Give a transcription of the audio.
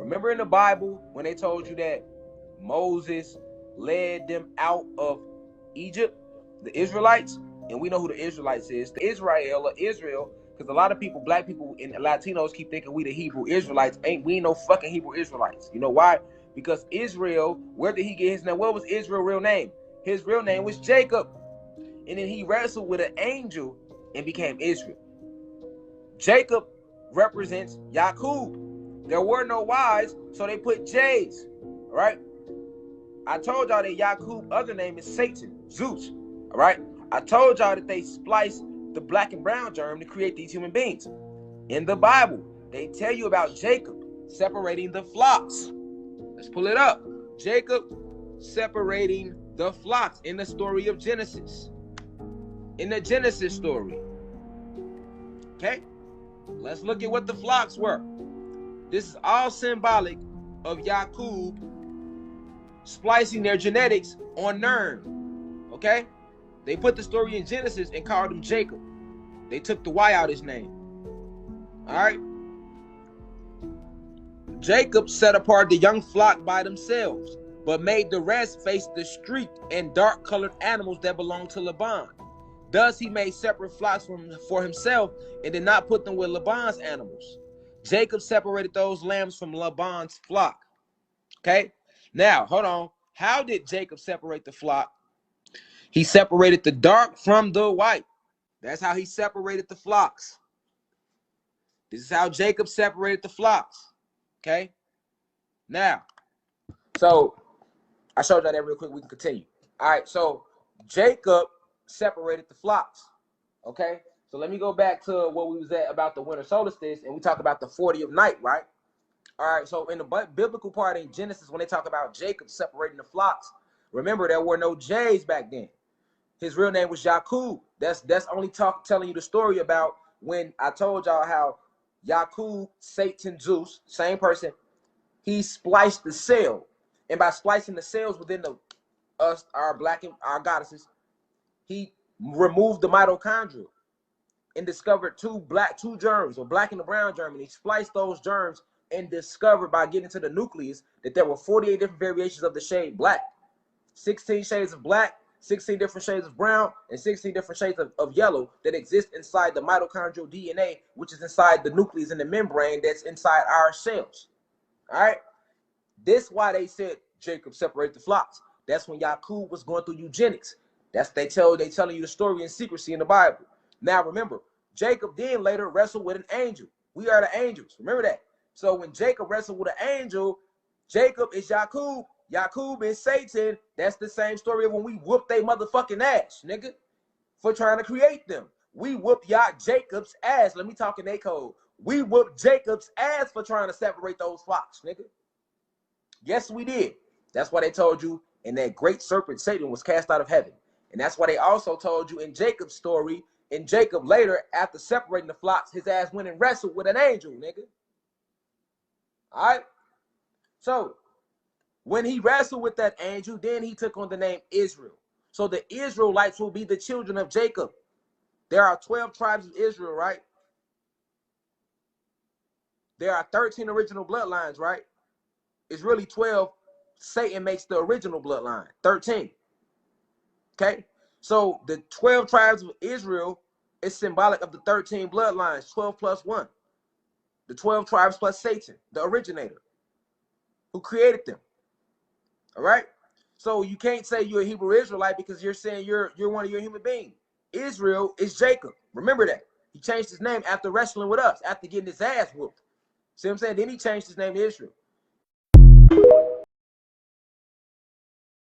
Remember in the Bible when they told you that Moses led them out of Egypt, the Israelites? And we know who the Israelites is. The Israel, because a lot of people, black people and Latinos, keep thinking we the Hebrew Israelites. We ain't no fucking Hebrew Israelites. You know why? Because Israel, where did he get his name? What was Israel's real name? His real name was Jacob. And then he wrestled with an angel and became Israel. Jacob represents Yaqub. There were no Y's, so they put J's. All right? I told y'all that Yaqub's other name is Satan, Zeus. All right? I told y'all that they spliced the black and brown germ to create these human beings. In the Bible, they tell you about Jacob separating the flocks. Let's pull it up. Jacob separating the flocks in the story of Genesis. In the Genesis story. Okay? Let's look at what the flocks were. This is all symbolic of Yaqub splicing their genetics on Nern. Okay? They put the story in Genesis and called him Jacob. They took the Y out of his name. Alright? Jacob set apart the young flock by themselves, but made the rest face the streaked and dark-colored animals that belonged to Laban. Thus he made separate flocks for himself and did not put them with Laban's animals. Jacob separated those lambs from Laban's flock. Okay? Now, hold on. How did Jacob separate the flock? He separated the dark from the white. That's how he separated the flocks. This is how Jacob separated the flocks. Okay? Now, so I showed you that real quick. We can continue. All right, so Jacob separated the flocks. Okay? So let me go back to what we was at about the winter solstice, and we talk about the 40th night, right? All right, so in the biblical part in Genesis, when they talk about Jacob separating the flocks, remember there were no J's back then. His real name was Yaqub. That's only telling you the story about when I told y'all how Yaqub, Satan, Zeus, same person, he spliced the cell. And by splicing the cells within our goddesses, he removed the mitochondria and discovered two germs, or black and the brown germ, and he spliced those germs and discovered by getting to the nucleus that there were 48 different variations of the shade black, 16 shades of black, 16 different shades of brown, and 16 different shades of yellow that exist inside the mitochondrial DNA, which is inside the nucleus and the membrane that's inside our cells. All right? This why they said Jacob separated the flocks. That's when Yaqub was going through eugenics. They telling you the story in secrecy in the Bible. Now remember, Jacob then later wrestled with an angel. We are the angels. Remember that. So when Jacob wrestled with an angel, Jacob is Yaqub. Yaqub is Satan. That's the same story of when we whooped they motherfucking ass, nigga, for trying to create them. We whooped Jacob's ass. Let me talk in their code. We whooped Jacob's ass for trying to separate those flocks, nigga. Yes, we did. That's why they told you in that great serpent Satan was cast out of heaven. And that's why they also told you in Jacob's story, in Jacob later, after separating the flocks, his ass went and wrestled with an angel, nigga. All right? So, when he wrestled with that angel, then he took on the name Israel. So the Israelites will be the children of Jacob. There are 12 tribes of Israel, right? There are 13 original bloodlines, right? It's really 12. Satan makes the original bloodline, 13. Okay? So the 12 tribes of Israel is symbolic of the 13 bloodlines, 12 plus 1. The 12 tribes plus Satan, the originator, who created them. All right? So you can't say you're a Hebrew Israelite because you're saying you're one of your human beings. Israel is Jacob. Remember that. He changed his name after wrestling with us, after getting his ass whooped. See what I'm saying? Then he changed his name to Israel.